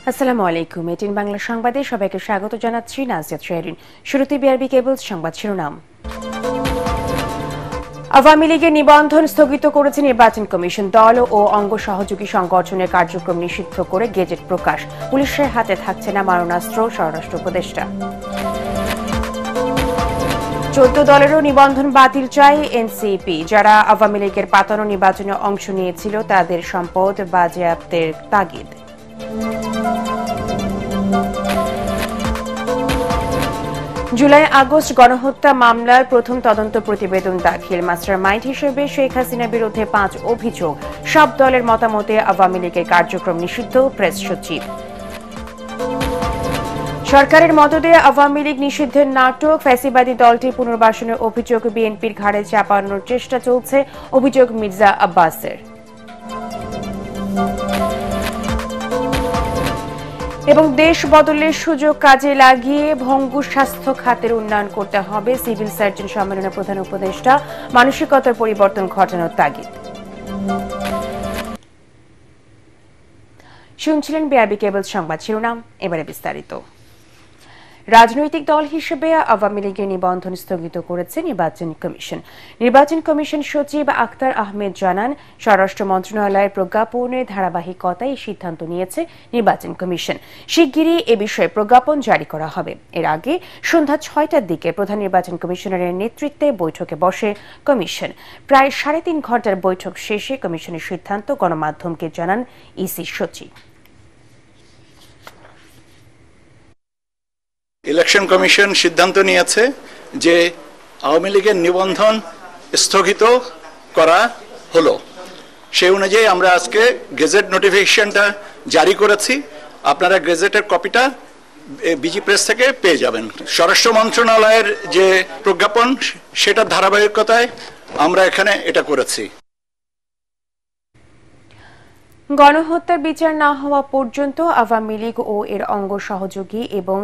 আসসালামু আলাইকুম। এটিএন বাংলা সংবাদে সবাইকে স্বাগত জানাচ্ছি নাজিয়াত শাহরিন। শুরুতে বিআরবি কেবলস সংবাদ শিরোনাম। আওয়ামী লীগের নিবন্ধন স্থগিত করেছে নির্বাচন কমিশন। দল ও অঙ্গ সহযোগী সংগঠনের কার্যক্রম নিষিদ্ধ করে গেজেট প্রকাশ। পুলিশের হাতে থাকছে না মারণাস্ত্র, স্বরাষ্ট্র উপদেষ্টা। 14 দলেরও নিবন্ধন বাতিল চাই এনসিপি। যারা আওয়ামী লীগের পাতানো নির্বাচনে অংশ নিয়েছিল তাদের সম্পদ বাজেয়াপ্তের তাগিদ। জুলাই আগস্ট গণহত্যা মামলার প্রথম তদন্ত প্রতিবেদন দাখিল। মাস্টারমাইন্ড হিসেবে শেখ হাসিনার বিরুদ্ধে 5 অভিযোগ। সব দলের মতামতে আওয়ামী লীগের কার্যক্রম নিষিদ্ধ, প্রেস সচিব। সরকারের মদদে আওয়ামী লীগ নিষিদ্ধের নাটক। ফ্যাসিবাদী দলটি পুনর্বাসনের অভিযোগ বিএনপির ঘাড়ে চাপানোর চেষ্টা চলছে, অভিযোগ মির্জা আব্বাসের। এবং দেশ বদলের সুযোগ কাজে লাগিয়ে ভঙ্গুর স্বাস্থ্য খাতের উন্নয়ন করতে হবে, সিভিল সার্জন সম্মেলনের প্রধান উপদেষ্টা। মানসিকতার পরিবর্তন ঘটানোর তাগিদ। শুনছিলেন বিআরবি কেবলস সংবাদ শিরোনাম, এবারে বিস্তারিত। রাজনৈতিক দল হিসেবে আওয়ামী লীগের নিবন্ধন স্থগিত করেছে নির্বাচন কমিশন। নির্বাচন কমিশন সচিব আক্তার আহমেদ জানান, স্বরাষ্ট্র মন্ত্রণালয়ের প্রজ্ঞাপনের ধারাবাহিকতায় এই সিদ্ধান্ত নিয়েছে নির্বাচন কমিশন। শিগগিরই এ বিষয়ে প্রজ্ঞাপন জারি করা হবে। এর আগে সন্ধ্যা 6টার দিকে প্রধান নির্বাচন কমিশনারের নেতৃত্বে বৈঠকে বসে কমিশন। প্রায় 3.5 ঘণ্টার বৈঠক শেষে কমিশনের সিদ্ধান্ত গণমাধ্যমকে জানান ইসি সচিব। ইলেকশন কমিশন সিদ্ধান্ত নিয়েছে যে আওয়ামী লীগের নিবন্ধন স্থগিত করা হলো। সেই অনুযায়ী আমরা আজকে গেজেট নোটিফিকেশনটা জারি করেছি। আপনারা গেজেটের কপিটা বিজি প্রেস থেকে পেয়ে যাবেন। স্বরাষ্ট্র মন্ত্রণালয়ের যে প্রজ্ঞাপন সেটার ধারাবাহিকতায় আমরা এখানে এটা করেছি। গণহত্যার বিচার না হওয়া পর্যন্ত আওয়ামী লীগ ও এর অঙ্গ সহযোগী এবং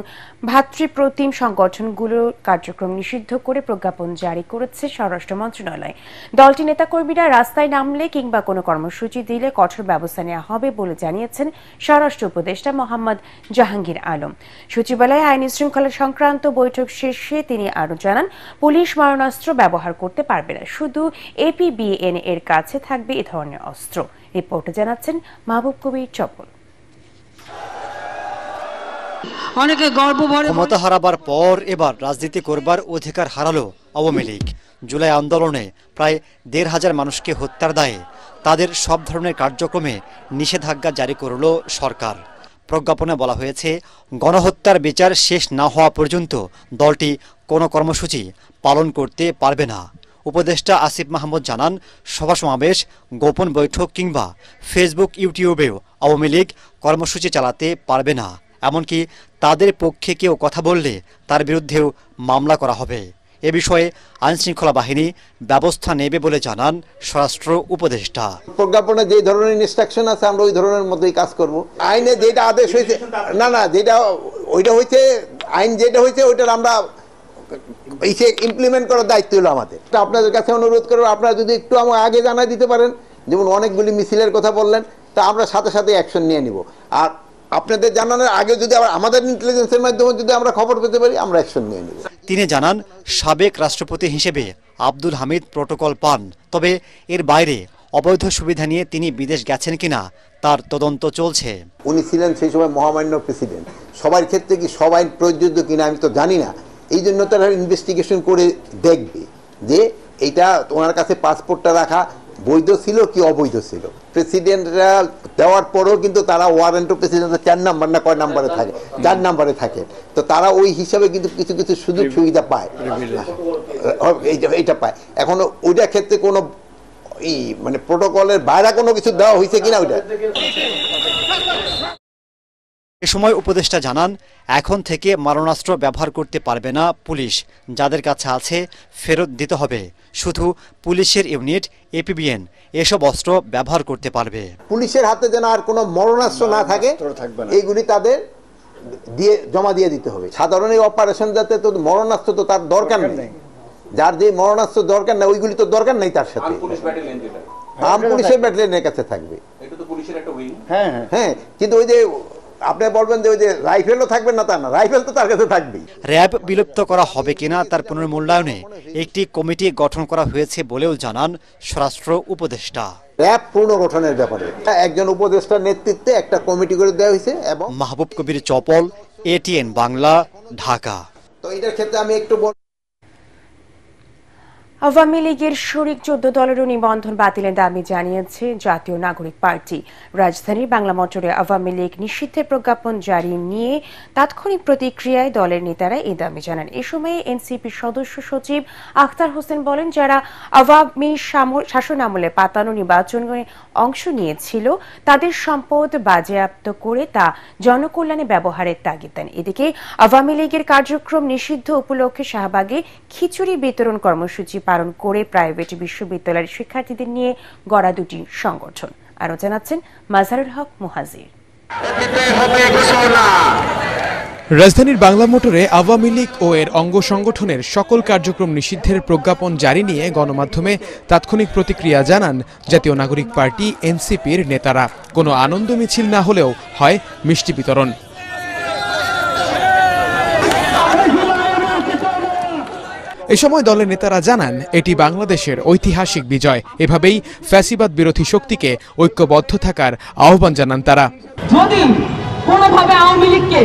ভাতৃপ্রতিম সংগঠনগুলোর কার্যক্রম নিষিদ্ধ করে প্রজ্ঞাপন জারি করেছে স্বরাষ্ট্র মন্ত্রণালয়। দলটির নেতাকর্মীরা রাস্তায় নামলে কিংবা কোনো কর্মসূচি দিলে কঠোর ব্যবস্থা নেওয়া হবে বলে জানিয়েছেন স্বরাষ্ট্র উপদেষ্টা মোহাম্মদ জাহাঙ্গীর আলম। সচিবালয়ে আইন শৃঙ্খলা সংক্রান্ত বৈঠক শেষে তিনি আরও জানান, পুলিশ মারণাস্ত্র ব্যবহার করতে পারবে না, শুধু এপিবিএন এর কাছে থাকবে এ ধরনের অস্ত্র। রিপোর্টে জানাচ্ছেন মাহবুব কবির চপল। অনেকে ক্ষমতা হারাবার পর এবার রাজনীতি করবার অধিকার হারালো আওয়ামী লীগ। জুলাই আন্দোলনে প্রায় 1,500 মানুষকে হত্যার দায়ে তাদের সব ধরনের কার্যক্রমে নিষেধাজ্ঞা জারি করল সরকার। প্রজ্ঞাপনে বলা হয়েছে, গণহত্যার বিচার শেষ না হওয়া পর্যন্ত দলটি কোনো কর্মসূচি পালন করতে পারবে না। উপদেষ্টা আসিফ মাহমুদ জানান, সভা সমাবেশ, গোপন বৈঠক কিংবা ফেসবুক ইউটিউবেও আওয়ামী লীগ কর্মসূচি চালাতে পারবে না। এমনকি তাদের পক্ষে কেউ কথা বললে তার বিরুদ্ধেও মামলা করা হবে। এ বিষয়ে আইনশৃঙ্খলা বাহিনী ব্যবস্থা নেবে বলে জানান স্বরাষ্ট্র উপদেষ্টা। প্রজ্ঞাপনে যে ধরনের ইনস্ট্রাকশন আছে আমরা ওই ধরনের মধ্যেই কাজ করব। আইনে যেটা আদেশ হয়েছে যেটা ওইটা হয়েছে, আইন যেটা হয়েছে ওইটার আমরা ইমপ্লিমেন্ট করার দায়িত্ব হলো আমাদের। আপনাদের কাছে অনুরোধ করব, আপনারা যদি একটু আমাকে আগে জানাই দিতে পারেন, যেমন অনেকগুলি মিছিলের কথা বললেন, তা আমরা সাথে সাথে অ্যাকশন নিয়ে নিব। আর আপনাদের জানানোর আগে যদি আমাদের ইন্টেলিজেন্সের মাধ্যমে যদি আমরা খবর পেতে পারি, আমরা অ্যাকশন নিয়ে নিব। তিনি জানান, সাবেক রাষ্ট্রপতি হিসেবে আব্দুল হামিদ প্রটোকল পান, তবে এর বাইরে অবৈধ সুবিধা নিয়ে তিনি বিদেশ গেছেন কিনা তার তদন্ত চলছে। উনি ছিলেন সেই সময় মহামান্য প্রেসিডেন্ট। সবার ক্ষেত্রে কি সবাই প্রযোজ্য কিনা আমি তো জানি না। এই জন্য তারা ইনভেস্টিগেশন করে দেখবে যে এইটা ওনার কাছে পাসপোর্টটা রাখা বৈধ ছিল কি অবৈধ ছিল। প্রেসিডেন্টরা দেওয়ার পরেও কিন্তু তারা ওয়ারেন্ট অফ প্রেসিডেন্ট 4 নাম্বার না কয় নাম্বারে থাকে, 4 নাম্বারে থাকে। তো তারা ওই হিসাবে কিন্তু কিছু কিছু সুযোগ সুবিধা পায়, এইটা পায়। এখন ওইটার ক্ষেত্রে কোনো মানে প্রোটোকলের বাইরে কোনো কিছু দেওয়া হয়েছে কিনা ওইটা। এ সময় উপদেষ্টা জানান, এখন থেকে মারণাস্ত্র ব্যবহার করতে পারবে না পুলিশ। যাদের কাছে আছে ফেরত দিতে হবে। শুধু পুলিশের ইউনিট, এপিবিএন এসব অস্ত্র ব্যবহার করতে পারবে। পুলিশের হাতে যেন আর কোনো মরণাস্ত্র না থাকে, এইগুলি তাদের দিয়ে জমা দিয়ে দিতে হবে। সাধারণ এই অপারেশন যাতে তো মরণাস্ত্র তো তার দরকার নেই, যার যে মরণাস্ত্র দরকার নেই ওইগুলি তো দরকার নেই তার সাথে। আর্ম পুলিশের ব্যাটালিয়নের কাছে থাকবে। হ্যাঁ, কিন্তু ওই যে আপনি বলবেন যে ওই যে রাইফেলও থাকবে না, তা না, রাইফেল তো তার কাছে থাকবেই। র্যাব বিলুপ্ত করা হবে কিনা তার পুনর্মূল্যায়নে একটি কমিটি গঠন করা হয়েছে বলেও জানান স্বরাষ্ট্র উপদেষ্টা। র্যাব পুনর্গঠনের ব্যাপারে একজন উপদেষ্টার নেতৃত্বে একটা কমিটি করে দেওয়া হয়েছে। এবং মাহবুব কবির চপল, ATN বাংলা, ঢাকা। তো এটার ক্ষেত্রে আমি একটু আওয়ামী লীগের শরিক 14 দলেরও নিবন্ধন বাতিলের দাবি জানিয়েছে জাতীয় নাগরিক পার্টি। রাজধানীর বাংলা মোটরে আওয়ামী লীগ নিষিদ্ধের প্রজ্ঞাপন জারি নিয়ে তাৎক্ষণিক প্রতিক্রিয়ায় দলের নেতারা এই দাবি জানান। এ সময় এনসিপির সদস্য সচিব আখতার হোসেন বলেন, যারা আওয়ামী শাসনামলে পাতানো নির্বাচনে অংশ নিয়েছিল তাদের সম্পদ বাজেয়াপ্ত করে তা জনকল্যাণে ব্যবহারের তাগিদ দেন। এদিকে আওয়ামী লীগের কার্যক্রম নিষিদ্ধ উপলক্ষে শাহবাগে খিচুড়ি বিতরণ কর্মসূচি পালন করে প্রাইভেট বিশ্ববিদ্যালয়ের শিক্ষার্থীদের নিয়ে গড়া দুটি সংগঠন। আরো জানাচ্ছেন মাজারুল হক মুহাজির। রাজধানীর বাংলা মোটরে আওয়ামী লীগ ও এর অঙ্গ সংগঠনের সকল কার্যক্রম নিষিদ্ধের প্রজ্ঞাপন জারি নিয়ে গণমাধ্যমে তাৎক্ষণিক প্রতিক্রিয়া জানান জাতীয় নাগরিক পার্টি এনসিপির নেতারা। কোনো আনন্দ মিছিল না হলেও হয় মিষ্টি বিতরণ। এ সময় দলের নেতারা জানান, এটি বাংলাদেশের ঐতিহাসিক বিজয়। এভাবেই ফ্যাসিবাদ বিরোধী শক্তিকে ঐক্যবদ্ধ থাকার আহ্বান জানান তারা। যদি কোনোভাবে আওয়ামী লীগকে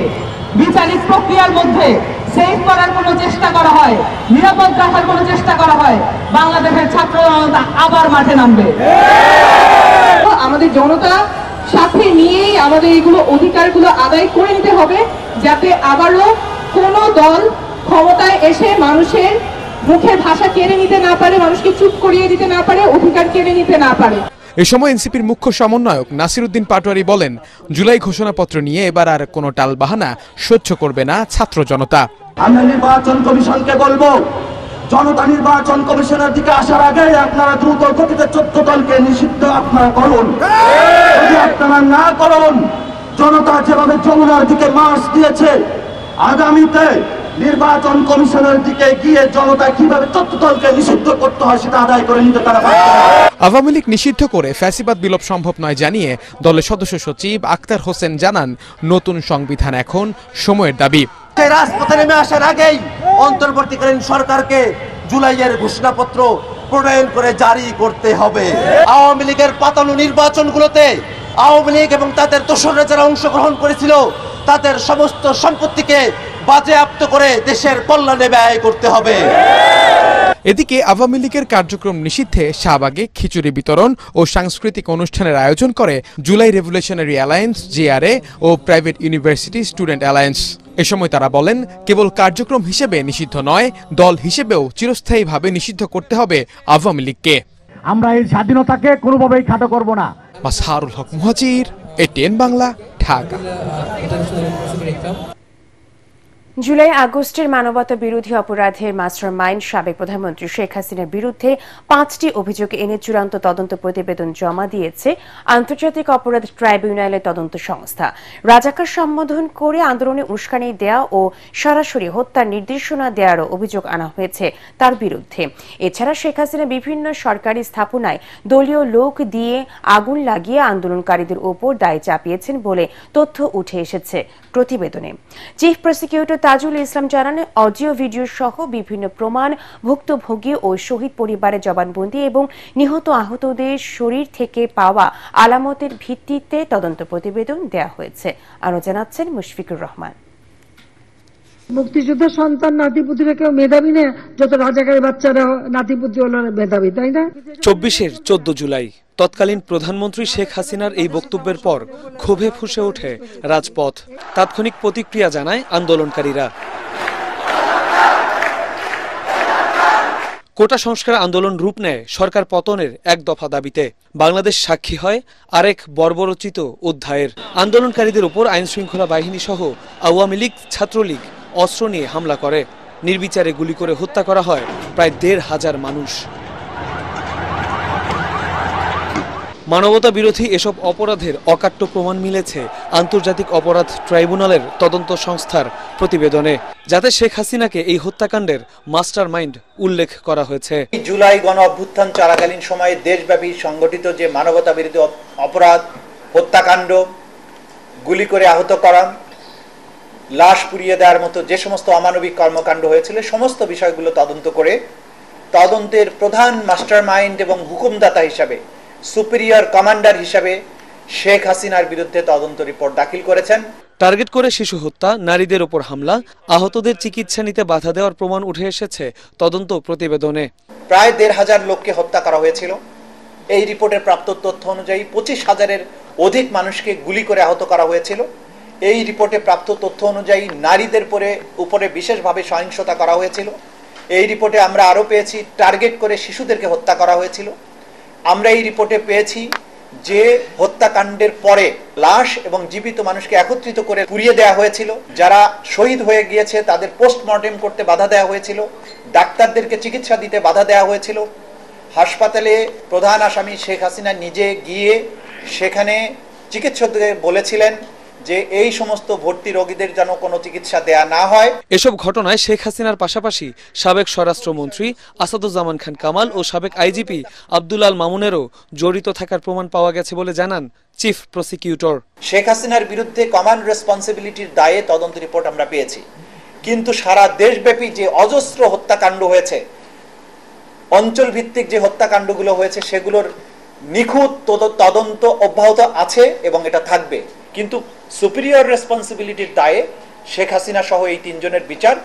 বিচারিক প্রক্রিয়ার মধ্যে সেভ করার কোনো চেষ্টা করা হয়, নিরাপদ রাখার কোনো চেষ্টা করা হয়, বাংলাদেশের ছাত্র জনতা আবার মাঠে নামবে। আমাদের জনতা সাথে নিয়েই আমাদের এগুলো অধিকারগুলো আদায় করে নিতে হবে, যাতে আবারও কোনো দল ক্ষমতায় এসে মানুষের মুখে ভাষা কেড়ে নিতে না পারে, মানুষকে চুপ করিয়ে দিতে না পারে, অধিকার কেড়ে নিতে না পারে। এ সময় এনসিপির মুখ্য সমন্বয়ক নাসিরউদ্দিন পাটোয়ারি বলেন, জুলাই ঘোষণাপত্র নিয়ে এবার আর কোনো টালবাহানা সহ্য করবে না ছাত্র জনতা। আমরা নির্বাচন কমিশনকে বলবো, জনতা নির্বাচন কমিশনের দিকে আসার আগে আপনারা দ্রুত গতিতে 14 দলকে নিষিদ্ধ আপনারা করুন। যদি আপনারা না করুন, জনতা যেভাবে যমুনার দিকে মার্চ দিয়েছে, আগামীতে নির্বাচন কমিশনের দিকে গিয়ে জনতা কিভাবে 14 দলকে নিষিদ্ধ করতে হয় সেটা আদায় করে নিতে তারা পারবে। আওয়ামী লীগ নিষিদ্ধ করে ফ্যাসিবাদ বিলোপ সম্ভব নয় জানিয়ে দলের সদস্য সচিব আখতার হোসেন জানান, নতুন সংবিধান এখন সময়ের দাবি। রাজপথে নেমে আসার আগেই অন্তর্বর্তীকালীন সরকারকে জুলাইয়ের ঘোষণাপত্র প্রণয়ন করে জারি করতে হবে। আওয়ামী লীগের পাতানো নির্বাচনগুলোতে আওয়ামী লীগ এবং তাদের দোসররা যারা অংশগ্রহণ করেছিল তাদের সমস্ত সম্পত্তিকে বাজেয়াপ্ত করে দেশের কল্যাণে ব্যয় করতে হবে। এদিকে আওয়ামী লীগের কার্যক্রম নিষিদ্ধে শাহবাগে খিচুড়ি বিতরণ ও সাংস্কৃতিক অনুষ্ঠানের আয়োজন করে জুলাই রেভলিউশনারি অ্যালায়েন্স JRA ও প্রাইভেট ইউনিভার্সিটি স্টুডেন্ট অ্যালায়েন্স। এ সময় তারা বলেন, কেবল কার্যক্রম হিসেবে নিষিদ্ধ নয়, দল হিসেবেও চিরস্থায়ীভাবে নিষিদ্ধ করতে হবে আওয়ামী লীগকে। আমরা এই স্বাধীনতাকে কোনোভাবেই খাটো করব না। মাজারুল হক মুহাজির, ATN বাংলা, ঢাকা। জুলাই আগস্টের মানবতা বিরোধী অপরাধের মাস্টারমাইন্ড সাবেক প্রধানমন্ত্রী শেখ হাসিনার বিরুদ্ধে 5টি অভিযোগ এনে চূড়ান্ত তদন্ত প্রতিবেদন জমা দিয়েছে আন্তর্জাতিক অপরাধ ট্রাইব্যুনালের তদন্ত সংস্থা। রাজাকার সম্বোধন করে আন্দোলনে উস্কানি দেয়া ও সরাসরি হত্যার নির্দেশনা দেওয়ারও অভিযোগ আনা হয়েছে তার বিরুদ্ধে। এছাড়া শেখ হাসিনা বিভিন্ন সরকারি স্থাপনায় দলীয় লোক দিয়ে আগুন লাগিয়ে আন্দোলনকারীদের উপর দায় চাপিয়েছেন বলে তথ্য উঠে এসেছে প্রতিবেদনে। চিফ প্রসিকিউটর তাজুল ইসলাম জানান, অডিও ভিডিও সহ বিভিন্ন প্রমাণ, ভুক্তভোগী ও শহীদ পরিবারের জবানবন্দি এবং নিহত আহতদের শরীর থেকে পাওয়া আলামতের ভিত্তিতে তদন্ত প্রতিবেদন দেয়া হয়েছে। আরো জানাচ্ছেন মুশফিকুর রহমান। মুক্তিযোদ্ধার সন্তান নাতিপুতিরা কেউ মেধাবী না, যত রাজাকারের বাচ্চারা নাতিপুতি হলো মেধাবী, তাই না? 24-এর 14 জুলাই তৎকালীন প্রধানমন্ত্রী শেখ হাসিনার এই বক্তব্যের পর ক্ষোভে ফুঁসে ওঠে রাজপথ। তাৎক্ষণিক প্রতিক্রিয়া জানায় আন্দোলনকারীরা। কোটা সংস্কার আন্দোলন রূপ নেয় সরকার পতনের এক দফা দাবিতে। বাংলাদেশ সাক্ষী হয় আরেক বর্বরচিত অধ্যায়ের। আন্দোলনকারীদের উপর আইনশৃঙ্খলা বাহিনী সহ আওয়ামী লীগ, ছাত্রলীগ অস্ত্র নিয়ে হামলা করে। নির্বিচারে গুলি করে হত্যা করা হয় প্রায় 1,500 মানুষ। মানবতা বিরোধী এসব অপরাধের অকাট্য প্রমাণ মিলেছে আন্তর্জাতিক অপরাধ ট্রাইব্যুনালের তদন্ত সংস্থার প্রতিবেদনে, যাতে শেখ হাসিনাকে এই হত্যাকাণ্ডের মাস্টারমাইন্ড উল্লেখ করা হয়েছে। জুলাই গণ অভ্যুত্থান চলাকালীন সময়ে দেশব্যাপী সংগঠিত যে মানবতা বিরোধী অপরাধ, হত্যাকাণ্ড, গুলি করে আহত করা, লাশ পুড়িয়ে দেওয়ার মতো যে সমস্ত অমানবিক কর্মকাণ্ড হয়েছিল সমস্ত বিষয়গুলো তদন্ত করে তদন্তের প্রধান মাস্টার মাইন্ড এবং হুকুমদাতা হিসাবে, সুপিরিয়র কমান্ডার হিসাবে শেখ হাসিনার বিরুদ্ধে তদন্ত রিপোর্ট দাখিল করেছেন। টার্গেট করে শিশু হত্যা, নারীদের ওপর হামলা, আহতদের চিকিৎসা নিতে বাধা দেওয়ার প্রমাণ উঠে এসেছে তদন্ত প্রতিবেদনে। প্রায় ১,৫০০ লোককে হত্যা করা হয়েছিল। এই রিপোর্টের প্রাপ্ত তথ্য অনুযায়ী ২৫,০০০-এর অধিক মানুষকে গুলি করে আহত করা হয়েছিল। এই রিপোর্টে প্রাপ্ত তথ্য অনুযায়ী নারীদের উপরে বিশেষভাবে সহিংসতা করা হয়েছিল। এই রিপোর্টে আমরা আরও পেয়েছি টার্গেট করে শিশুদেরকে হত্যা করা হয়েছিল। আমরা এই রিপোর্টে পেয়েছি যে হত্যাকাণ্ডের পরে লাশ এবং জীবিত মানুষকে একত্রিত করে পুড়িয়ে দেওয়া হয়েছিল। যারা শহীদ হয়ে গিয়েছে তাদের পোস্টমর্টেম করতে বাধা দেওয়া হয়েছিল, ডাক্তারদেরকে চিকিৎসা দিতে বাধা দেওয়া হয়েছিল। হাসপাতালে প্রধান আসামি শেখ হাসিনা নিজে গিয়ে সেখানে চিকিৎসকদের বলেছিলেন যে এই সমস্ত ভর্তি রোগীদের যেন কোনো চিকিৎসা দেয়া না হয়। এসব ঘটনায় শেখ হাসিনার পাশাপাশি সাবেক স্বরাষ্ট্রমন্ত্রী আসাদুজ্জামান খান কামাল ও সাবেক আইজিপি আব্দুল আল মামুনেরও জড়িত থাকার প্রমাণ পাওয়া গেছে বলে জানান চিফ প্রসিকিউটর। শেখ হাসিনার বিরুদ্ধে কমান্ড রেসপন্সিবিলিটির দায়ে তদন্ত রিপোর্ট আমরা পেয়েছি, কিন্তু সারা দেশব্যাপী যে অজস্র হত্যাকাণ্ড হয়েছে, অঞ্চল ভিত্তিক যে হত্যাকাণ্ডগুলো হয়েছে সেগুলোর নিখুঁত তদন্ত অব্যাহত আছে এবং এটা থাকবে। কিন্তু সুপিরিয়র রেসপন্সিবিলিটির দায়ে শেখ হাসিনা সহ এই ৩ জনের বিচার,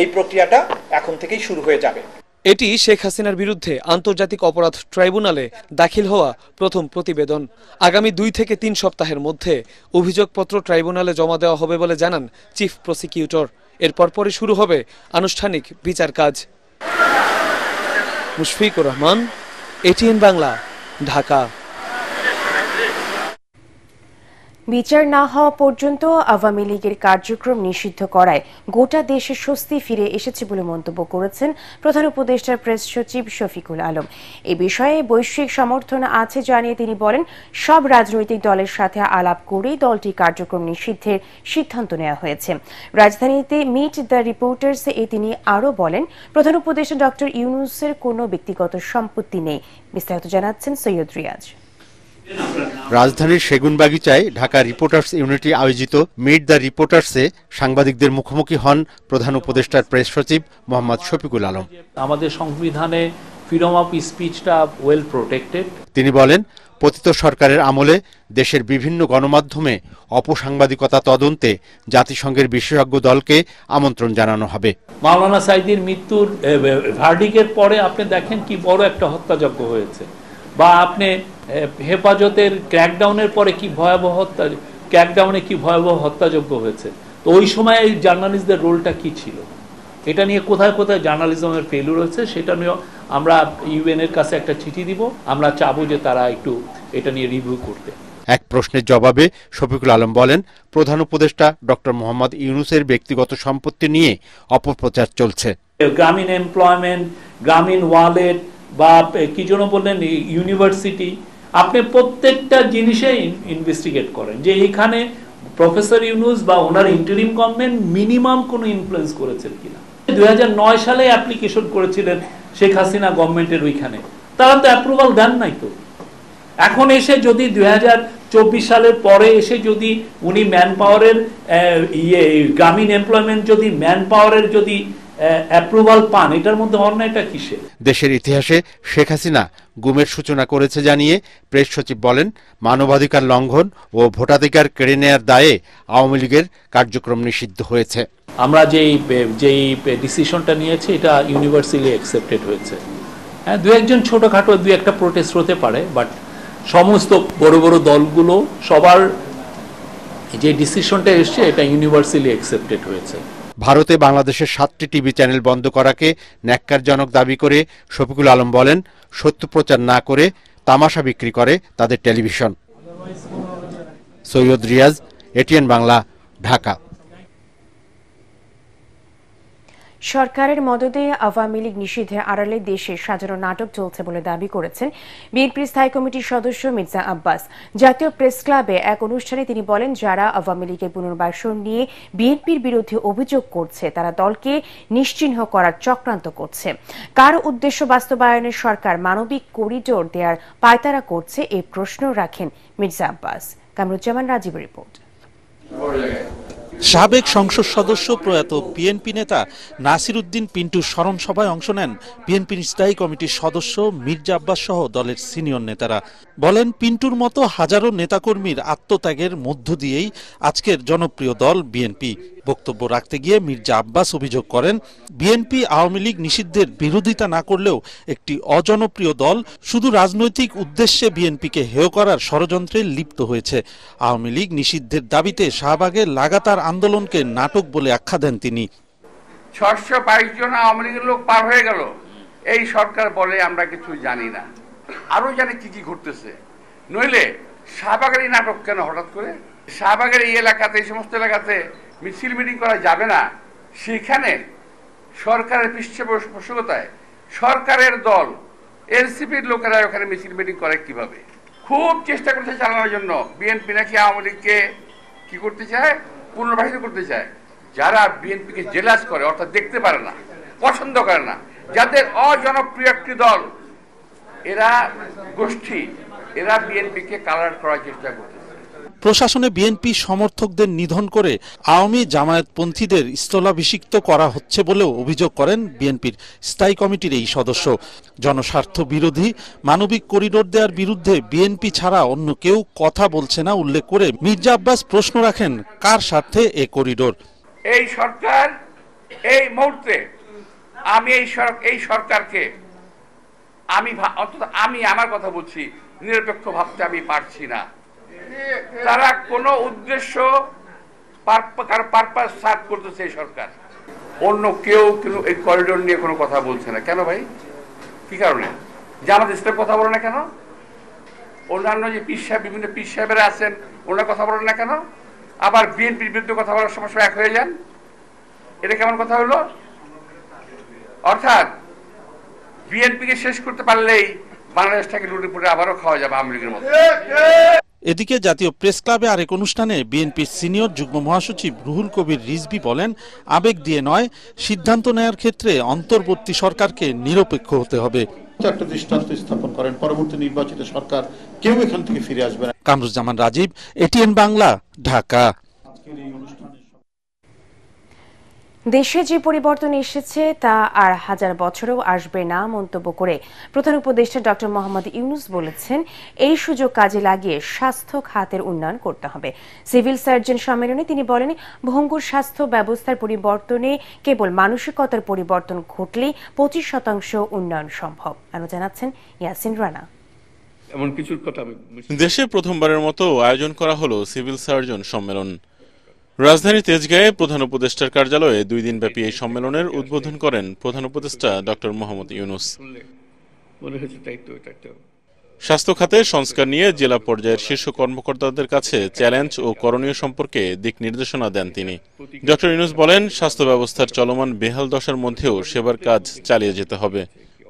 এই প্রক্রিয়াটা এখন থেকেই শুরু হয়ে যাবে। এটি শেখ হাসিনার বিরুদ্ধে আন্তর্জাতিক অপরাধ ট্রাইব্যুনালে দাখিল হওয়া প্রথম প্রতিবেদন। আগামী ২ থেকে ৩ সপ্তাহের মধ্যে অভিযোগপত্র ট্রাইব্যুনালে জমা দেওয়া হবে বলে জানান চিফ প্রসিকিউটর। এরপর পরে শুরু হবে আনুষ্ঠানিক বিচার কাজ। মুশফিকুর রহমান, এটিএন বাংলা, ঢাকা। বিচার না হওয়া পর্যন্ত আওয়ামী লীগের কার্যক্রম নিষিদ্ধ করায় গোটা দেশে স্বস্তি ফিরে এসেছে বলে মন্তব্য করেছেন প্রধান উপদেষ্টার প্রেস সচিব শফিকুল আলম। এ বিষয়ে বৈশ্বিক সমর্থন আছে জানিয়ে তিনি বলেন, সব রাজনৈতিক দলের সাথে আলাপ করেই দলটির কার্যক্রম নিষিদ্ধের সিদ্ধান্ত নেওয়া হয়েছে। রাজধানীতে মিট দ্য রিপোর্টার্স এ তিনি আরও বলেন, প্রধান উপদেষ্টা ডক্টর ইউনূসের কোনো ব্যক্তিগত সম্পত্তি নেই। বিস্তারিত জানাচ্ছেন সৈয়দ রিয়াজ। রাজধানীর সেগুনবাগিচায় ঢাকা রিপোর্টার্স ইউনিটি আয়োজিত মিট দ্য রিপোর্টার্সে সাংবাদিকদের মুখোমুখি হন প্রধান উপদেষ্টার প্রেস সচিব মোহাম্মদ শফিকুল আলম। আমাদের সংবিধানে ফ্রিডম অফ স্পিচটা ওয়েল প্রোটেক্টেড। তিনি বলেন, পতিত সরকারের আমলে দেশের বিভিন্ন গণমাধ্যমে অপসাংবাদিকতা তদন্তে জাতিসংঘের বিশেষজ্ঞ দলকে আমন্ত্রণ জানানো হবে। মাওলানা সাঈদীর মৃত্যুর ভার্ডিকের পরে আপনি দেখেন কি বড় একটা হত্যাযজ্ঞ হয়েছে, বা আপনি হেফাজতের ক্র্যাকডাউনের পরে কি ভয়াবহ হত্যাযজ্ঞ হয়েছে। তো ওই সময় এই জার্নালিস্টদের রোলটা কি ছিল, এটা নিয়ে কোথায় কোথায় জার্নালিজমের ফেলিউর হয়েছে, সেটা নিয়ে আমরা ইউএন এর কাছে একটা চিঠি দিব। আমরা চাবো যে তারা একটু এটা নিয়ে রিভিউ করতে। এক প্রশ্নের জবাবে শফিকুল আলম বলেন, প্রধান উপদেষ্টা ডক্টর মোহাম্মদ ইউনূসের ব্যক্তিগত সম্পত্তি নিয়ে অপপ্রচার চলছে। গ্রামীণ এমপ্লয়মেন্ট, গ্রামীণ ওয়ালেট, বা কি জন্য বললেন ইউনিভার্সিটি, আপনি প্রত্যেকটা জিনিসে ইনভেস্টিগেট করেন যে এখানে প্রফেসর ইউনূস বা ওনার ইন্টারিম গভর্নমেন্ট মিনিমাম কোনো ইনফ্লুয়েন্স করেছেন কিনা। 2009 সালে অ্যাপ্লিকেশন করেছিলেন শেখ হাসিনা গভর্নমেন্টের ওইখানে, তারা তো অ্যাপ্রুভাল দেন নাই। তো এখন এসে যদি 2024 সালের পরে এসে যদি উনি ম্যান পাওয়ারের গ্রামীণ এমপ্লয়মেন্ট যদি ম্যান পাওয়ারের যদি অ্যাপ্রুভাল পান, এটার মধ্যে অন্যায়টা কিসে? দেশের ইতিহাসে শেখ হাসিনা গুমের সূচনা করেছে জানিয়ে প্রেস সচিব বলেন, মানবাধিকার লঙ্ঘন ও ভোটাধিকার কেড়ে নেয়ার দায়ে আওয়ামী লীগের কার্যক্রম নিষিদ্ধ হয়েছে। আমরা যেই ডিসিশনটা নিয়েছি এটা ইউনিভার্সালি অ্যাকসেপ্টেড হয়েছে। হ্যাঁ, দু একজন ছোটখাটো দু একটা প্রোটেস্ট হতে পারে, বাট সমস্ত বড় বড় দলগুলো সবার যে ডিসিশনটা এসছে এটা ইউনিভার্সালি অ্যাকসেপ্টেড হয়েছে। ভারতে বাংলাদেশের 7টি টিভি চ্যানেল বন্ধ করাকে ন্যাক্কারজনক দাবি করে শফিকুল আলম বলেন, সত্য প্রচার না করে তামাশা বিক্রি করে তাদের টেলিভিশন। সৈয়দ রিয়াজ, এটিএন বাংলা, ঢাকা। সরকারের মদদে আওয়ামী লীগ নিষিদ্ধের আড়ালে দেশে সাজানো নাটক চলছে বলে দাবি করেছেন বিএনপির স্থায়ী কমিটির সদস্য মির্জা আব্বাস। জাতীয় প্রেস ক্লাবে এক অনুষ্ঠানে তিনি বলেন, যারা আওয়ামী লীগের পুনর্বাসন নিয়ে বিএনপির বিরুদ্ধে অভিযোগ করছে তারা দলকে নিশ্চিহ্ন করার চক্রান্ত করছে। কার উদ্দেশ্য বাস্তবায়নে সরকার মানবিক করিডোর দেওয়ার পায়তারা করছে, এই প্রশ্ন রাখেন মির্জা আব্বাস। কামরুজ্জামান রাজীবের রিপোর্ট। সাবেক সংসদ সদস্য প্রয়াত বিএনপি নেতা নাসির উদ্দিন পিন্টুর স্মরণ সভায় অংশ নেন বিএনপির স্থায়ী কমিটির সদস্য মির্জা আব্বাস সহ দলের সিনিয়র নেতারা। বলেন, পিন্টুর মতো হাজারো নেতাকর্মীর আত্মত্যাগের মধ্য দিয়েই আজকের জনপ্রিয় দল বিএনপি। বক্তব্য রাখতে গিয়ে মির্জা আব্বাস অভিযোগ করেন, বিএনপি আওয়ামী লীগ নিষিদ্ধের বিরোধিতা না করলেও একটি অজনপ্রিয় দল শুধু রাজনৈতিক উদ্দেশ্যে বিএনপিকে হেয় করার ষড়যন্ত্রে লিপ্ত হয়েছে। আওয়ামী লীগ নিষিদ্ধের দাবিতে শাহবাগের লাগাতার আন্দোলনকে নাটক বলে আখ্যা দেন তিনি। 622 জন আওয়ামী লীগের লোক পার হয়ে গেল, এই সরকার বলে আমরা কিছু জানি না, আরো জানে কি কি ঘটতেছে। নইলে শাহবাগের এই নাটক কেন হঠাৎ করে? শাহবাগের এই এলাকাতে, এই সমস্ত এলাকাতে মিছিল মিটিং করা যাবে না, সেখানে সরকারের পৃষ্ঠপোষকতায় সরকারের দল এনসিপির লোকেরা ওখানে মিছিল মিটিং করে কিভাবে? খুব চেষ্টা করতে চালানোর জন্য বিএনপি নাকি আওয়ামী লীগকে কি করতে চায়, পুনর্বাসিত করতে চায়। যারা বিএনপিকে জেলাস করে, অর্থাৎ দেখতে পারে না, পছন্দ করে না, যাদের অজনপ্রিয় একটি দল, এরা গোষ্ঠী, এরা বিএনপিকে কালার করার চেষ্টা করতেছে। প্রশাসনে বিএনপি সমর্থকদের নিধন করে আওয়ামী জামায়াতপন্থীদের স্থলাভিষিক্ত করা হচ্ছে বলেও অভিযোগ করেন বিএনপির স্থায়ী কমিটির এই সদস্য। জনস্বার্থ বিরোধী মানবিক করিডোর দেওয়ার বিরুদ্ধে বিএনপি ছাড়া অন্য কেউ কথা বলছে না উল্লেখ করে মির্জা আব্বাস প্রশ্ন রাখেন, কার স্বার্থে এ করিডোর? এই সরকার, এই মুহূর্তে আমি এই সরকারকে অন্তত আমি আমার কথা বলছি, নিরপেক্ষ ভাবতে আমি পারছি না। তারা কোনো উদ্দেশ্য পারপাস সার্ভ করতেছে এই সরকার। অন্য কেউ এই করিডোর নিয়ে কোনো কথা বলছে না কেন ভাই? কি কারণে? জামাত ইসলাম কথা বলে না কেন? অন্যান্য যে বিভিন্ন পীর সাহেবেরা আছেন, ওনারা কথা বলেন না কেন? আবার বিএনপির বিরুদ্ধে কথা বলার সময় এক হয়ে যান, এটা কেমন কথা হলো? অর্থাৎ বিএনপিকে শেষ করতে পারলেই বাংলাদেশটাকে লুটে পুটে আবারও খাওয়া যাবে আওয়ামী লীগের মতো। এদিকে জাতীয় প্রেস ক্লাবে আরেক অনুষ্ঠানে বিএনপির সিনিয়র যুগ্ম মহাসচিব রুহুল কবির রিজভী বলেন, আবেগ দিয়ে নয়, সিদ্ধান্ত নেয়ার ক্ষেত্রে অন্তর্বর্তী সরকারকে নিরপেক্ষ হতে হবে। একটা দৃষ্টান্ত স্থাপন করেন, পরবর্তী নির্বাচিত সরকার কেউ এখান থেকে ফিরে আসবে না। কামরুজ্জামান রাজীব, এটিএন বাংলা, ঢাকা। দেশে যে পরিবর্তন এসেছে তা আর হাজার বছরেও আসবে না মন্তব্য করে প্রধান উপদেষ্টা ডক্টর মোহাম্মদ ইউনূস বলেছেন, এই সুযোগ কাজে লাগিয়ে স্বাস্থ্য খাতের উন্নয়ন করতে হবে। সিভিল সার্জন সম্মেলনে তিনি বলেন, ভঙ্গুর স্বাস্থ্য ব্যবস্থার পরিবর্তনে কেবল মানসিকতার পরিবর্তন ঘটলেই 25% উন্নয়ন সম্ভব। আরো জানাচ্ছেন ইয়াসিন রানা। এমন কিছুর কথা দেশে প্রথমবারের মতো আয়োজন করা হলো সিভিল সার্জন সম্মেলন। রাজধানী তেজগাঁয়ে প্রধান উপদেষ্টার কার্যালয়ে 2 দিনব্যাপী এই সম্মেলনের উদ্বোধন করেন প্রধান উপদেষ্টা ডক্টর মোহাম্মদ ইউনূস। স্বাস্থ্য খাতে সংস্কার নিয়ে জেলা পর্যায়ের শীর্ষ কর্মকর্তাদের কাছে চ্যালেঞ্জ ও করণীয় সম্পর্কে দিক নির্দেশনা দেন তিনি। ডক্টর ইউনূস বলেন, স্বাস্থ্য ব্যবস্থার চলমান বেহাল দশার মধ্যেও সেবার কাজ চালিয়ে যেতে হবে।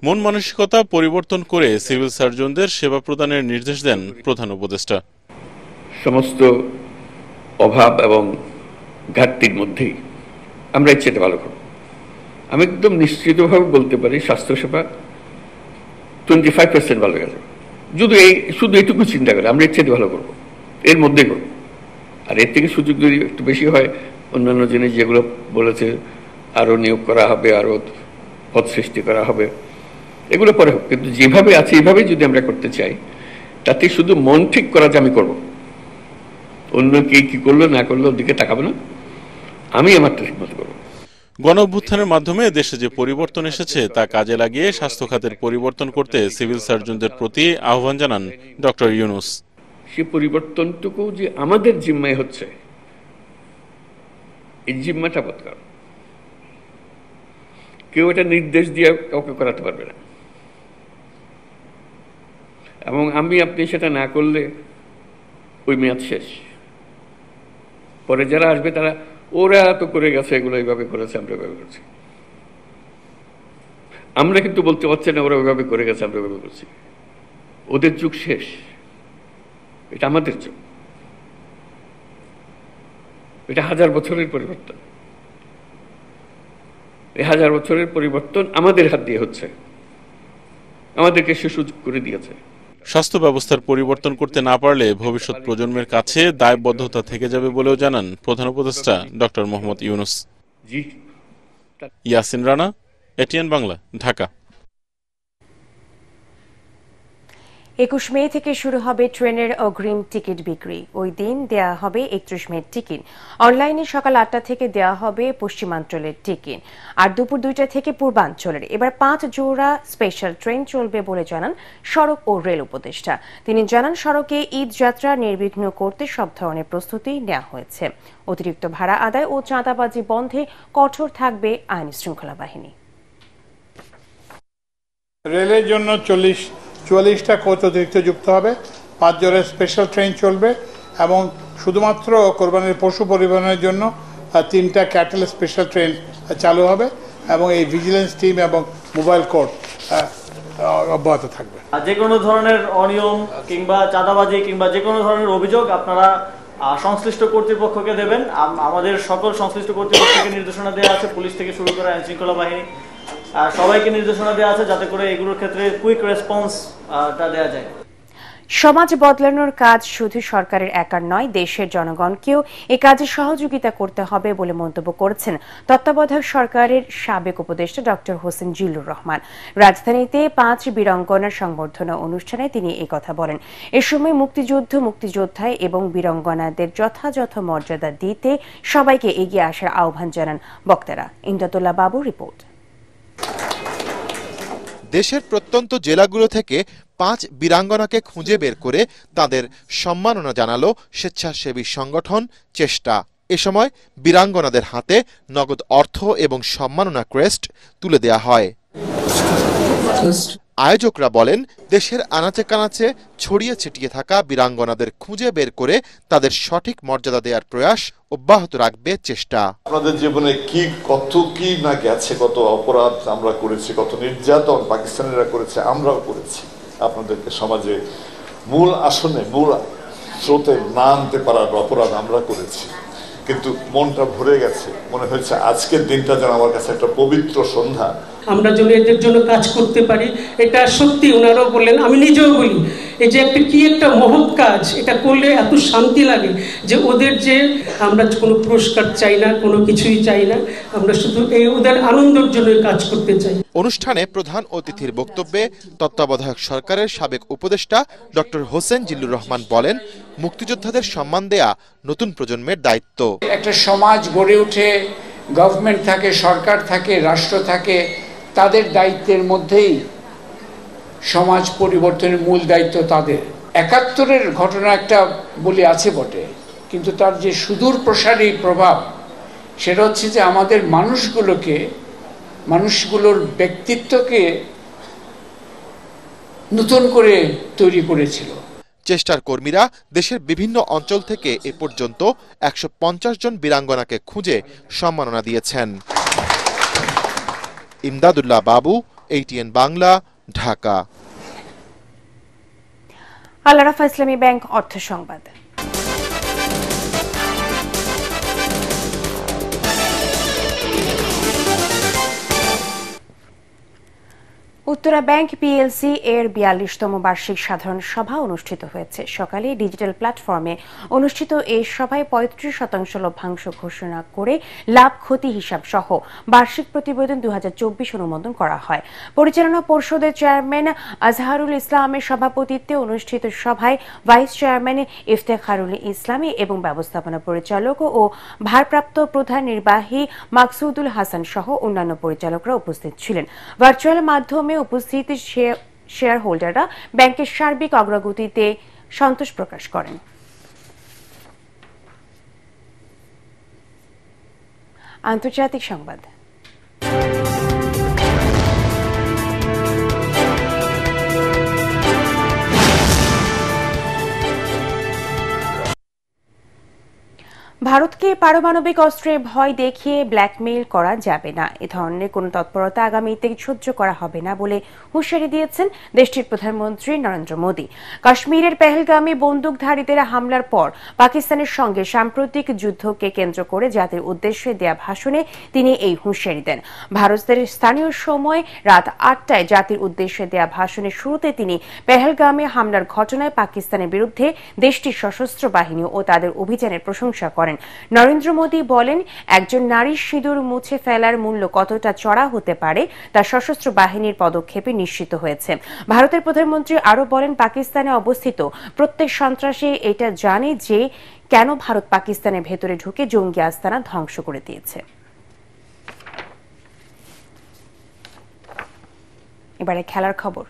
মন মানসিকতা পরিবর্তন করে সিভিল সার্জনদের সেবা প্রদানের নির্দেশ দেন প্রধান উপদেষ্টা। সমস্ত অভাব এবং ঘাটতির মধ্যেই আমরা এর চেয়ে ভালো করব। আমি একদম নিশ্চিতভাবে বলতে পারি, স্বাস্থ্যসেবা 25% ভালো গেছে। শুধু এইটুকু চিন্তা করে আমরা এর চেয়ে ভালো করবো, এর মধ্যে করবো। আর এর থেকে সুযোগ যদি একটু বেশি হয়, অন্যান্য জিনিস যেগুলো বলেছে, আরো নিয়োগ করা হবে, আরো পদ সৃষ্টি করা হবে, এগুলো পরে হোক। কিন্তু যেভাবে আছে এইভাবেই যদি আমরা করতে চাই, তাতে শুধু মন ঠিক করা যে আমি করবো, অন্য কে কি করলো না করলো ওদিকে তাকাবো না, আমি আমারটা ঠিক মতো করবো। গণ অভ্যুত্থানের মাধ্যমে দেশে যে পরিবর্তন এসেছে তা কাজে লাগিয়ে স্বাস্থ্য খাতের পরিবর্তন করতে সিভিল সার্জনদের প্রতি আহ্বান জানান ডক্টর ইউনূস। সে পরিবর্তনটুকু যে আমাদের জিম্মায় হচ্ছে, এই জিম্মাটা বদকার। কেউ এটা নির্দেশ দিয়ে কাউকে করাতে পারবে না, এবং আপনি সেটা না করলে ওই মেয়াদ শেষ। পরে যারা আসবে তারা ওরা তো করে গেছে, এগুলো এইভাবে করেছে, আমরা এভাবে করছি। আমরা কিন্তু বলতে পারছি না ওরা ওইভাবে করে গেছে, আমরা এভাবে করছি। ওদের যুগ শেষ, এটা আমাদের যুগ। এটা 1000 বছরের পরিবর্তন। এই 1000 বছরের পরিবর্তন আমাদের হাত দিয়ে হচ্ছে, আমাদেরকে সে সুযোগ করে দিয়েছে। স্বাস্থ্য ব্যবস্থার পরিবর্তন করতে না পারলে ভবিষ্যৎ প্রজন্মের কাছে দায়বদ্ধতা থেকে যাবে বলেও জানান প্রধান উপদেষ্টা ডক্টর মোহাম্মদ ইউনূস। ইয়াসিন রানা, এটিএন বাংলা, ঢাকা। 21 মে থেকে শুরু হবে ট্রেনের অগ্রিম টিকিট বিক্রি। ওই দিন দেয়া হবে 31 মে টিকিট। অনলাইনে সকাল 8টা থেকে দেয়া হবে পশ্চিমাঞ্চলের টিকিট, আর দুপুর 2টা থেকে পূর্বাঞ্চলের। এবার 5 জোড়া স্পেশাল ট্রেন চলবে বলে জানান সড়ক ও রেল উপদেষ্টা। তিনি জানান, সড়কে ঈদ যাত্রা নির্বিঘ্ন করতে সব ধরনের প্রস্তুতি নেওয়া হয়েছে। অতিরিক্ত ভাড়া আদায় ও চাঁদাবাজি বন্ধে কঠোর থাকবে আইন শৃঙ্খলা বাহিনী। রেলের জন্য 44টা কোচ অতিরিক্ত যুক্ত হবে, 5 জোড়া স্পেশাল ট্রেন চলবে এবং শুধুমাত্র কোরবানির পশু পরিবহনের জন্য 3টা ক্যাটেল স্পেশাল ট্রেন চালু হবে এবং এই ভিজিলেন্স টিম এবং মোবাইল কোর্ট অব্যাহত থাকবে। যে কোনো ধরনের অনিয়ম কিংবা চাঁদাবাজি কিংবা যে কোনো ধরনের অভিযোগ আপনারা সংশ্লিষ্ট কর্তৃপক্ষকে দেবেন। আমাদের সকল সংশ্লিষ্ট কর্তৃপক্ষকে নির্দেশনা দেওয়া আছে, পুলিশ থেকে শুরু করে আইন শৃঙ্খলা বাহিনী সবাইকে নির্দেশনা দেওয়া আছে যাতে করে এগুলোর ক্ষেত্রে কুইক রেসপন্সটা দেওয়া যায়। সমাজ বদলানোর কাজ শুধু সরকারের একার নয়, দেশের জনগণকেও এ কাজে সহযোগিতা করতে হবে বলে মন্তব্য করেছেন তত্ত্বাবধায়ক সরকারের সাবেক উপদেষ্টা ডক্টর হোসেন জিল্লুর রহমান। রাজধানীতে 5 বীরাঙ্গনার সংবর্ধনা অনুষ্ঠানে তিনি এই কথা বলেন। এ সময় মুক্তিযোদ্ধা এবং বীরাঙ্গনাদের যথাযথ মর্যাদা দিতে সবাইকে এগিয়ে আসার আহ্বান জানান বক্তারা। ইমদাদুল্লাহ বাবু রিপোর্ট। দেশের প্রত্যন্ত জেলাগুলো থেকে 5 বীরাঙ্গনাকে খুঁজে বের করে তাদের সম্মাননা জানালো স্বেচ্ছাসেবী সংগঠন চেষ্টা। এ সময় বীরাঙ্গনাদের হাতে নগদ অর্থ এবং সম্মাননা ক্রেস্ট তুলে দেয়া হয়। আয়োজকরা বলেন, দেশের আনাচে কানাচে ছড়িয়ে ছিটিয়ে থাকা বীরাঙ্গনাদের খুঁজে বের করে তাদের সঠিক মর্যাদা দেওয়ার প্রয়াস অব্যাহত রাখবে চেষ্টা। আমাদের জীবনে কত কি না গেছে, কত অপরাধ আমরা করেছি, কত নির্যাতন পাকিস্তানিরা করেছে, আমরাও করেছি। আপনাদেরকে সমাজে মূল আসনে মূল স্রোতে না আনতে পারার অপরাধ আমরা করেছি, কিন্তু মনটা ভরে গেছে। মনে হয়েছে আজকের দিনটা যেন আমার কাছে একটা পবিত্র সন্ধ্যা। আমরা যেন এদের জন্য কাজ করতে পারি, এটা সত্যি ওনারাও বললেন, আমি নিজেও বলি, এই যে একটা মহৎ কাজ, এটা করলে এত শান্তি লাগে যে ওদের যে আমরা কোনো পুরস্কার চাই না, কোনো কিছুই চাই না, আমরা শুধু এই ওদের আনন্দের জন্য কাজ করতে চাই। অনুষ্ঠানে প্রধান অতিথির বক্তব্যে তত্ত্বাবধায়ক সরকারের সাবেক উপদেষ্টা ডক্টর হোসেন জিল্লুর রহমান বলেন, মুক্তিযোদ্ধাদের সম্মান দেয়া নতুন প্রজন্মের দায়িত্ব। একটা সমাজ গড়ে উঠে, গভর্নমেন্ট থাকে, সরকার থাকে, রাষ্ট্র থাকে, তাদের দায়িত্বের মধ্যেই সমাজ পরিবর্তনের মূল দায়িত্ব তাদের। ৭১-এর ঘটনা একটা বলে আছে বটে, কিন্তু তার যে সুদূর প্রসারী প্রভাব, সেটা হচ্ছে যে আমাদের মানুষগুলোর ব্যক্তিত্বকে নতুন করে তৈরি করেছিল। চেষ্টার কর্মীরা দেশের বিভিন্ন অঞ্চল থেকে এ পর্যন্ত 150 জন বীরাঙ্গনাকে খুঁজে সম্মাননা দিয়েছেন। ইমদাদুল্লাহ বাবু, এটিএন বাংলা, ঢাকা। আল আরাফা ইসলামী ব্যাংক অর্থ সংবাদ। উত্তরা ব্যাংক পিএলসি এর 42তম বার্ষিক সাধারণ সভা অনুষ্ঠিত হয়েছে। সকালে ডিজিটাল প্ল্যাটফর্মে অনুষ্ঠিত এই সভায় 35% লভ্যাংশ ঘোষণা করে লাভ ক্ষতি হিসাব সহ বার্ষিক প্রতিবেদন 2024 অনুমোদন করা হয়। পরিচালনা পর্ষদের চেয়ারম্যান আজহারুল ইসলামের সভাপতিত্বে অনুষ্ঠিত সভায় ভাইস চেয়ারম্যান ইফতেখারুল ইসলামী এবং ব্যবস্থাপনা পরিচালক ও ভারপ্রাপ্ত প্রধান নির্বাহী মাকসুদুল হাসান সহ অন্যান্য পরিচালকরা উপস্থিত ছিলেন। ভার্চুয়াল মাধ্যমে উপস্থিত শেয়ার হোল্ডাররা ব্যাংকের সার্বিক অগ্রগতিতে সন্তোষ প্রকাশ করেন। আন্তর্জাতিক সংবাদ। ভারতকে পারমাণবিক অস্ত্রে ভয় দেখিয়ে ব্ল্যাকমেইল করা যাবে না, এ ধরনের কোনো তৎপরতা আগামীতে সহ্য করা হবে না বলে হুঁশিয়ারি দিয়েছেন দেশটির প্রধানমন্ত্রী নরেন্দ্র মোদী। কাশ্মীরের পেহেলগামে বন্দুকধারীদের হামলার পর পাকিস্তানের সঙ্গে সাম্প্রতিক যুদ্ধকে কেন্দ্র করে জাতির উদ্দেশ্যে দেয়া ভাষণে তিনি এই হুঁশিয়ারি দেন। ভারতের স্থানীয় সময় রাত ৮টায় জাতির উদ্দেশ্যে দেয়া ভাষণের শুরুতে তিনি পেহেলগামে হামলার ঘটনায় পাকিস্তানের বিরুদ্ধে দেশটির সশস্ত্র বাহিনী ও তাদের অভিযানের প্রশংসা করেন। নরেন্দ্র মোদী বলেন, একজন নারীর সিঁদুর মুছে ফেলার মূল্য কতটা চড়া হতে পারে তা সশস্ত্র বাহিনীর পদক্ষেপে নিশ্চিত হয়েছে। ভারতের প্রধানমন্ত্রী আরও বলেন, পাকিস্তানে অবস্থিত প্রত্যেক সন্ত্রাসী এটা জানে যে কেন ভারত পাকিস্তানের ভেতরে ঢুকে জঙ্গি আস্তানা ধ্বংস করে দিয়েছে। এবারে খেলার খবর।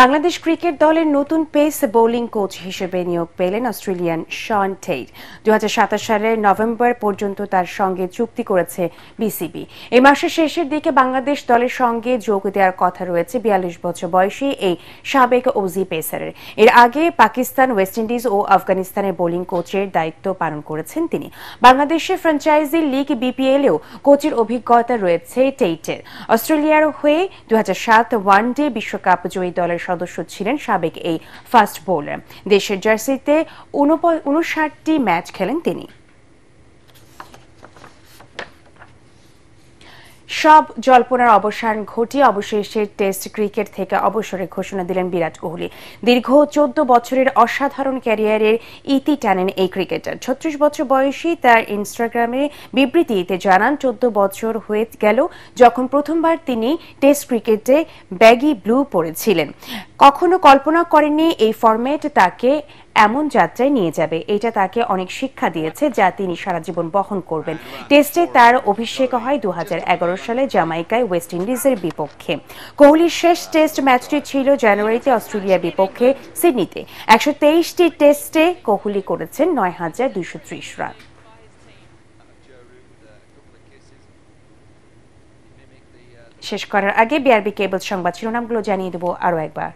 বাংলাদেশ ক্রিকেট দলের নতুন পেস বোলিং কোচ হিসেবে নিয়োগ পেলেন অস্ট্রেলিয়ান শন টেইট। 2027 সালের নভেম্বর পর্যন্ত তার সঙ্গে চুক্তি করেছে বিসিবি। এই মাসের শেষের দিকে বাংলাদেশ দলের সঙ্গে যোগ দেওয়ার কথা রয়েছে 42 বছর বয়সী এই সাবেক অজি পেসারের। এর আগে পাকিস্তান, ওয়েস্ট ইন্ডিজ ও আফগানিস্তানের বোলিং কোচের দায়িত্ব পালন করেছেন তিনি। বাংলাদেশের ফ্র্যাঞ্চাইজি লিগ বিপিএলেও কোচের অভিজ্ঞতা রয়েছে টেইটের। অস্ট্রেলিয়ার হয়ে 2007 ওয়ানডে বিশ্বকাপ জয়ী দলের সদস্য ছিলেন সাবেক এই ফাস্ট বোলার। দেশের জার্সিতে 59টি ম্যাচ খেলেন তিনি। সব জল্পনার অবসান ঘটিয়ে অবশেষে টেস্ট ক্রিকেট থেকে অবসরের ঘোষণা দিলেন বিরাট কোহলি। দীর্ঘ 14 বছরের অসাধারণ ক্যারিয়ারের ইতি টানেন এই ক্রিকেটার। 36 বছর বয়সী তার ইনস্টাগ্রামে বিবৃতিতে জানান, 14 বছর হয়ে গেল যখন প্রথমবার তিনি টেস্ট ক্রিকেটে ব্যাগি ব্লু পরেছিলেন। কখনো কল্পনা করেননি এই ফরম্যাট তাকে এমন যাত্রায় নিয়ে যাবে। এটা তাকে অনেক শিক্ষা দিয়েছে যা তিনি সারা জীবন বহন করবেন। টেস্টে তার অভিষেক হয় 2011 সালে জামাইকায় ওয়েস্ট ইন্ডিজের বিপক্ষে। কোহলির শেষ টেস্ট ম্যাচটি ছিল জানুয়ারিতে অস্ট্রেলিয়ার বিপক্ষে সিডনিতে। 123টি টেস্টে কোহলি করেছেন 9,230 রান। শেষ করার আগে বিআরবি কেবল সংবাদ শিরোনামগুলো জানিয়ে দেব আরও একবার।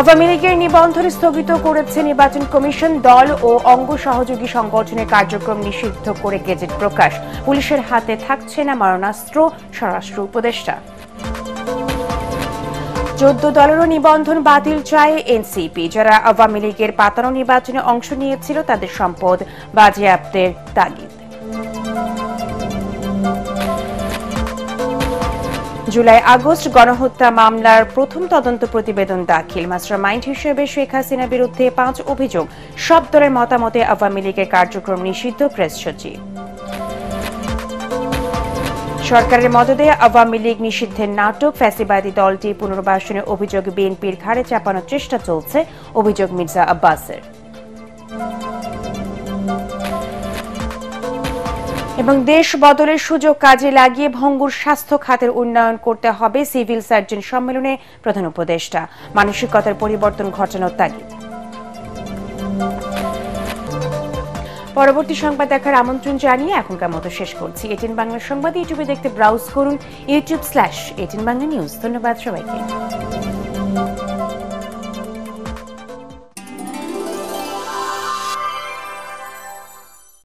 আওয়ামী লীগের নিবন্ধন স্থগিত করেছে নির্বাচন কমিশন। দল ও অঙ্গ সহযোগী সংগঠনের কার্যক্রম নিষিদ্ধ করে গেজেট প্রকাশ। পুলিশের হাতে থাকছে না মারণাস্ত্র, স্বরাষ্ট্র উপদেষ্টা। 14 দলেরও নিবন্ধন বাতিল চায় এনসিপি। যারা আওয়ামী লীগের পাতানো নির্বাচনে অংশ নিয়েছিল তাদের সম্পদ বাজেয়াপ্তের তাগিদ। জুলাই আগস্ট গণহত্যা মামলার প্রথম তদন্ত প্রতিবেদন দাখিল। মাস্টারমাইন্ড হিসেবে শেখ হাসিনার বিরুদ্ধে 5 অভিযোগ। সব দলের মতামতে আওয়ামী লীগের কার্যক্রম নিষিদ্ধ প্রেস সচিব। সরকারের মদদে আওয়ামী লীগ নিষিদ্ধের নাটক। ফ্যাসিবাদী দলটি পুনর্বাসনের অভিযোগ বিএনপির ঘাড়ে চাপানোর চেষ্টা চলছে, অভিযোগ মির্জা আব্বাসের। এবং দেশ বদলের সুযোগ কাজে লাগিয়ে ভঙ্গুর স্বাস্থ্য খাতের উন্নয়ন করতে হবে, সিভিল সার্জন সম্মেলনে প্রধান উপদেষ্টা। মানসিকতার পরিবর্তন ঘটানোর তাগিদ। পরবর্তী সংবাদ দেখার আমন্ত্রণ জানিয়ে এখনকার মতো শেষ করছি। এটিএন বাংলা সংবাদ ইউটিউবে দেখতে ব্রাউজ করুন youtube/18 বাংলা নিউজ। ধন্যবাদ সবাইকে।